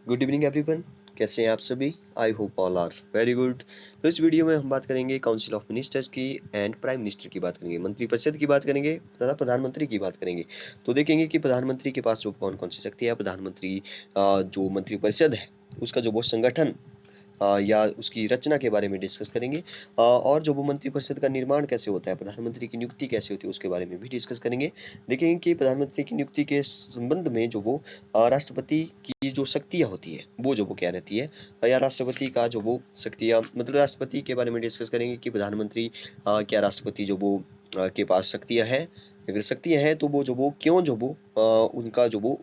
Good evening everyone. कैसे हैं आप सभी? I hope all are very good. तो इस वीडियो में हम बात करेंगे काउंसिल ऑफ मिनिस्टर्स की एंड प्राइम मिनिस्टर की बात करेंगे, मंत्रिपरिषद की बात करेंगे तथा प्रधानमंत्री की बात करेंगे। तो देखेंगे कि प्रधानमंत्री के पास जो कौन कौन सी शक्ति है, प्रधानमंत्री जो मंत्रिपरिषद है उसका जो वो संगठन या उसकी रचना के बारे में डिस्कस करेंगे, और जो वो मंत्रिपरिषद का निर्माण कैसे होता है, प्रधानमंत्री की नियुक्ति कैसे होती है उसके बारे में भी डिस्कस करेंगे। देखेंगे कि प्रधानमंत्री की नियुक्ति के संबंध में जो वो राष्ट्रपति की जो शक्तियाँ होती है वो जो वो क्या रहती है, या राष्ट्रपति का जो वो शक्तियाँ, मतलब राष्ट्रपति के बारे में डिस्कस करेंगे कि प्रधानमंत्री क्या राष्ट्रपति जो वो के पास शक्तियाँ हैं, अगर शक्तियाँ हैं तो वो जो वो क्यों जो वो उनका जो वो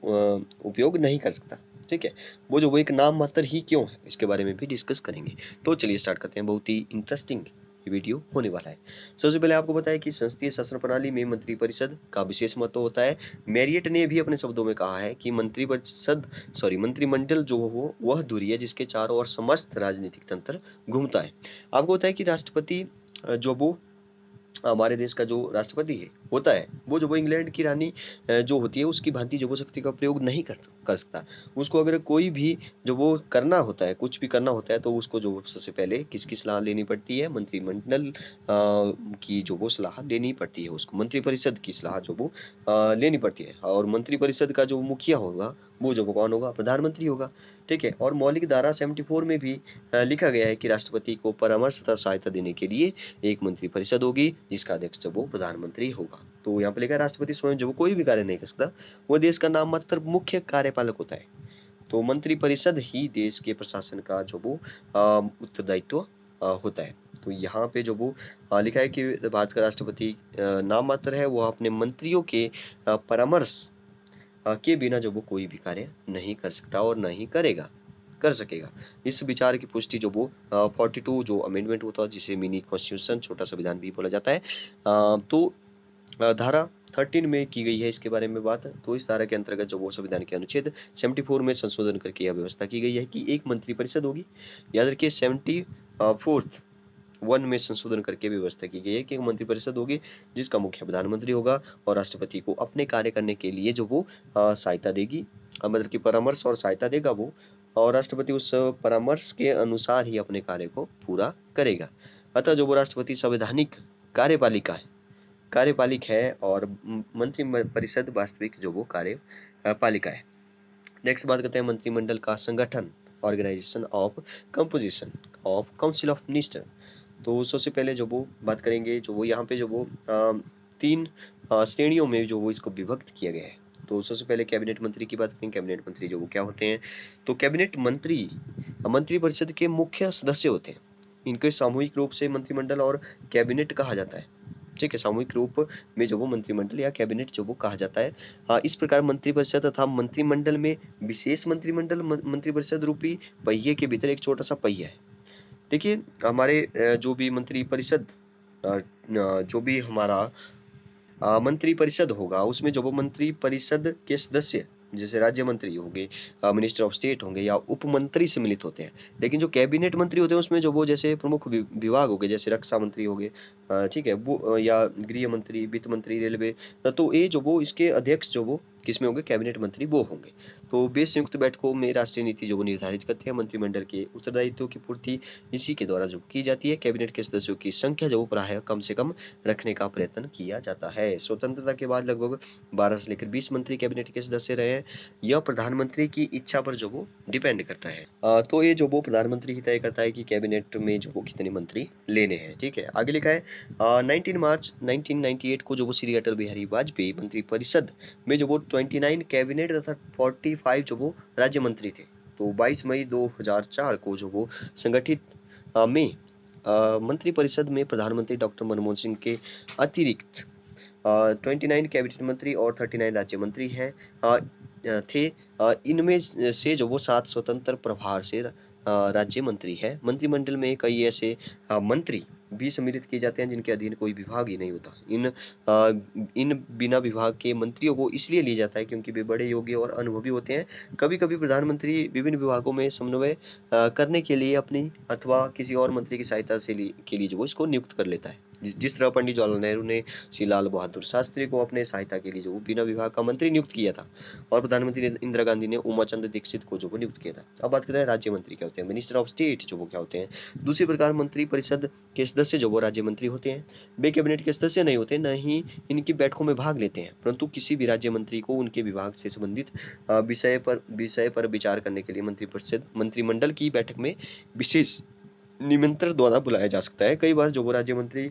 उपयोग नहीं कर सकता। ठीक है, वो एक नाम मात्र ही क्यों है, इसके बारे में भी डिस्कस करेंगे। तो चलिए स्टार्ट करते हैं, बहुत ही इंटरेस्टिंग वीडियो होने वाला है। सबसे पहले आपको बताया कि संसदीय शासन प्रणाली में मंत्रिपरिषद का विशेष महत्व होता है। मैरियट ने भी अपने शब्दों में कहा है कि मंत्रिमंडल जो हो वह धुरी है जिसके चारों ओर समस्त राजनीतिक तंत्र घूमता है। आपको बताया कि राष्ट्रपति जो वो हमारे देश का जो राष्ट्रपति है होता है वो जो वो इंग्लैंड की रानी जो होती है उसकी भांति जो वो शक्ति का प्रयोग नहीं कर सकता। उसको अगर कोई भी जो वो करना होता है, कुछ भी करना होता है, तो उसको जो सबसे पहले किसकी सलाह लेनी पड़ती है, मंत्रिमंडल की जो वो सलाह लेनी पड़ती है, उसको मंत्रिपरिषद की सलाह जो वो लेनी पड़ती है। और मंत्रिपरिषद का जो मुखिया होगा वो जो वो कौन होगा, प्रधानमंत्री होगा। ठीक है, और मौलिक धारा 74 में भी लिखा गया है कि राष्ट्रपति को परामर्श तथा सहायता देने के लिए एक मंत्रिपरिषद होगी जिसका अध्यक्ष वो प्रधानमंत्री होगा। तो यहाँ पर लिखा है राष्ट्रपति स्वयं जो कोई भी कार्य नहीं कर सकता, वो देश का नाम मात्र मुख्य कार्यपालक होता है। तो मंत्रिपरिषद ही देश के प्रशासन का जो वो उत्तरदायित्व होता है। तो यहाँ पे जो वो लिखा है कि भारत का राष्ट्रपति नाम मात्र है, वो अपने मंत्रियों के परामर्श के बिना जो वो कोई भी कार्य नहीं कर सकता और नहीं कर सकेगा। इस विचार की पुष्टि जो वो 42 जो अमेंडमेंट होता है, जिसे मिनी कॉन्स्टिट्यूशन, छोटा संविधान भी बोला जाता है, तो धारा 13 में की गई है इसके बारे में बात। तो इस धारा के अंतर्गत जो वो संविधान के अनुच्छेद 74 में संशोधन करके यह व्यवस्था की गई है कि एक मंत्रिपरिषद होगी। याद रखिए 74th 1 में संशोधन करके व्यवस्था की गई है कि एक मंत्रिपरिषद होगी जिसका मुखिया प्रधानमंत्री होगा और राष्ट्रपति को अपने कार्य करने के लिए जो वो सहायता देगी, मतलब कि परामर्श और सहायता देगा वो, और राष्ट्रपति उस परामर्श के अनुसार ही अपने कार्य को पूरा करेगा। अतः जो वो राष्ट्रपति संवैधानिक कार्यपालिक है और मंत्रिपरिषद वास्तविक जो वो कार्यपालिका है। नेक्स्ट बात करते हैं मंत्रिमंडल का संगठन, organization of composition of council of minister. तो सबसे पहले जो वो बात करेंगे, जो वो यहाँ पे जो वो 3 श्रेणियों में जो वो इसको विभक्त किया गया है। तो सबसे पहले कैबिनेट मंत्री की बात करें। कैबिनेट मंत्री जो वो क्या होते हैं, तो कैबिनेट मंत्री मंत्रिपरिषद के मुख्य सदस्य होते हैं। इनके सामूहिक रूप से मंत्रिमंडल और कैबिनेट कहा जाता है। ठीक है, सामूहिक रूप में जो वो मंत्रिमंडल या कैबिनेट जो वो कहा जाता है। इस प्रकार मंत्रिपरिषद तथा मंत्रिमंडल में विशेष मंत्रिमंडल मंत्रिपरिषद रूपी पहिए के भीतर एक छोटा सा पहिया है। देखिए हमारे जो भी मंत्रिपरिषद जो भी हमारा मंत्रिपरिषद होगा उसमें जो वो मंत्रिपरिषद के सदस्य जैसे राज्य मंत्री होंगे, मिनिस्टर ऑफ स्टेट होंगे या उप मंत्री सम्मिलित होते हैं। लेकिन जो कैबिनेट मंत्री होते हैं उसमें जो वो जैसे प्रमुख विभाग हो गए, जैसे रक्षा मंत्री हो गए, ठीक है, वो या गृह मंत्री, वित्त मंत्री, रेलवे, तो ये जो वो इसके अध्यक्ष जो वो किसमें होंगे, कैबिनेट मंत्री वो होंगे। तो वे संयुक्त बैठकों में राष्ट्रीय नीति जो वो निर्धारित करते हैं। मंत्रिमंडल के उत्तरदायित्वों की पूर्ति इसी के द्वारा जो की जाती है। कैबिनेट के सदस्यों की संख्या जो प्रायः कम से कम रखने का प्रयत्न किया जाता है। स्वतंत्रता के बाद लगभग 12 से लेकर 20 मंत्री कैबिनेट के सदस्य रहे हैं। यह प्रधानमंत्री की इच्छा पर जो वो डिपेंड करता है। तो ये जो वो प्रधानमंत्री ही तय करता है कि कैबिनेट में जो वो कितने मंत्री लेने हैं। ठीक है, आगे लिखा है 19 मार्च 1998 को जो वो श्री अटल बिहारी वाजपेयी मंत्रिपरिषद में जो वो 29 कैबिनेट तथा 45 जो वो राज्य मंत्री थे। तो 22 मई 2004 को जो वो संगठित में मंत्रिपरिषद में प्रधानमंत्री डॉक्टर मनमोहन सिंह के अतिरिक्त 29 कैबिनेट मंत्री और 39 राज्य मंत्री हैं थे। इनमें से जो वो 7 स्वतंत्र प्रभार से राज्य मंत्री है। मंत्रिमंडल में कई ऐसे मंत्री भी सम्मिलित किए जाते हैं जिनके अधीन कोई विभाग ही नहीं होता। इन बिना विभाग के मंत्रियों को इसलिए लिया जाता है क्योंकि वे बड़े योग्य और अनुभवी होते हैं। कभी कभी प्रधानमंत्री विभिन्न विभागों में समन्वय करने के लिए अपनी अथवा किसी और मंत्री की सहायता के लिए जो वो इसको नियुक्त कर लेता है। जिस तरह पंडित जवाहरलाल नेहरू ने श्री लाल बहादुर शास्त्री को अपने सहायता के लिए जो बिना विभाग का मंत्री नियुक्त किया था, और प्रधानमंत्री इंदिरा गांधी ने उमाचंद दीक्षित को जो नियुक्त किया था। अब बात करते हैं राज्य मंत्री क्या होते हैं, मिनिस्टर ऑफ स्टेट जो वो क्या होते हैं। दूसरी प्रकार मंत्री परिषद के सदस्य जो वो राज्य मंत्री होते हैं। वे कैबिनेट के सदस्य नहीं होते, न ही इनकी बैठकों में भाग लेते हैं, परंतु किसी भी राज्य मंत्री को उनके विभाग से संबंधित विषय पर विचार करने के लिए मंत्रिमंडल की बैठक में विशेष निमंत्रण द्वारा बुलाया जा सकता है। कई बार जो वो राज्य मंत्री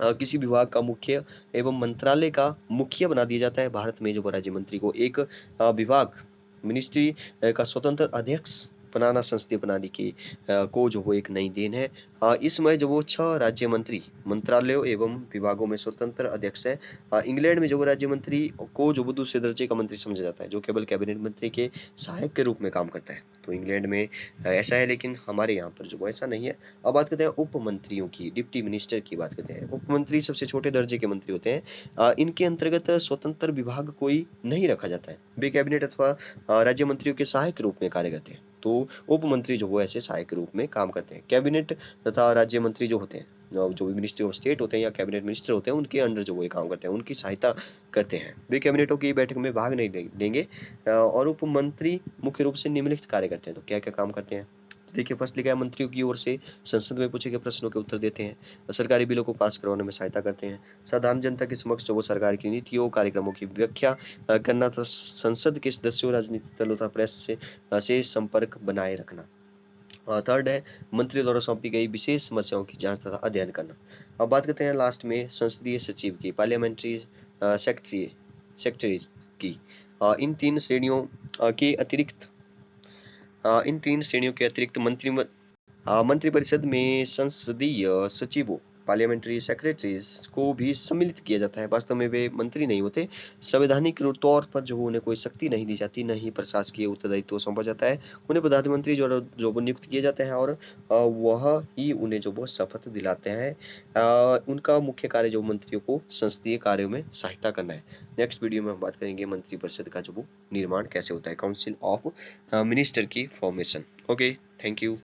किसी विभाग का मुख्य एवं मंत्रालय का मुखिया बना दिया जाता है। भारत में जो राज्य मंत्री को एक विभाग मिनिस्ट्री का स्वतंत्र अध्यक्ष बनाना संसदीय प्रणाली की को जो वो एक नई देन है। इस समय जो वो 6 राज्य मंत्री मंत्रालयों एवं विभागों में स्वतंत्र अध्यक्ष है। इंग्लैंड में जो वो राज्य मंत्री को जो वो दूसरे दर्जे का मंत्री समझा जाता है, जो केवल कैबिनेट मंत्री के सहायक के रूप में काम करता है। तो इंग्लैंड में ऐसा है, लेकिन हमारे यहाँ पर जो वो ऐसा नहीं है। अब बात करते हैं उप मंत्रियों की, डिप्टी मिनिस्टर की बात करते हैं। उप मंत्री सबसे छोटे दर्जे के मंत्री होते हैं। इनके अंतर्गत स्वतंत्र विभाग कोई नहीं रखा जाता है। वे कैबिनेट अथवा राज्य मंत्रियों के सहायक रूप में कार्य करते हैं। तो उप मंत्री जो वो ऐसे सहायक रूप में काम करते हैं। कैबिनेट तथा राज्य मंत्री जो होते हैं, जो भी मिनिस्ट्री ऑफ स्टेट होते हैं या कैबिनेट मिनिस्टर होते हैं, उनके अंडर जो वो काम करते हैं, उनकी सहायता करते हैं। वे कैबिनेटों की बैठक में भाग नहीं लेंगे। और उप मंत्री मुख्य रूप से निम्नलिखित कार्य करते हैं। तो क्या क्या काम करते हैं, देखिए फर्स्ट लिखा है, मंत्रियों की ओर से संसद में पूछे गए प्रश्नों के उत्तर देते हैं, सरकारी बिलों को पास करवाने में सहायता करते हैं, साधारण जनता के समक्ष वो सरकार की नीतियों कार्यक्रमों की व्याख्या करना तथा संसद के सदस्यों, राजनीतिक दलों तथा प्रेस से संपर्क बनाए रखना। थर्ड है, मंत्री द्वारा सौंपी गई विशेष समस्याओं की जांच तथा अध्ययन करना। अब बात करते हैं लास्ट में संसदीय सचिव की, पार्लियामेंट्री सेक्रेटरीज की। इन तीन श्रेणियों के अतिरिक्त मंत्रिपरिषद में संसदीय सचिवों, पार्लियामेंट्री सेक्रेटरीज को भी सम्मिलित किया जाता है। वास्तव में वे मंत्री नहीं होते। संवैधानिक तौर पर जो उन्हें कोई शक्ति नहीं दी जाती, न ही प्रशासकीय उत्तरदायित्व सौंपा जाता है। उन्हें प्रधानमंत्री जो वो नियुक्त किए जाते हैं, और वह ही उन्हें जो वो शपथ दिलाते हैं। उनका मुख्य कार्य जो मंत्रियों को संसदीय कार्यों में सहायता करना है। नेक्स्ट वीडियो में हम बात करेंगे मंत्रिपरिषद का जो वो निर्माण कैसे होता है, काउंसिल ऑफ मिनिस्टर की फॉर्मेशन। Okay, thank you.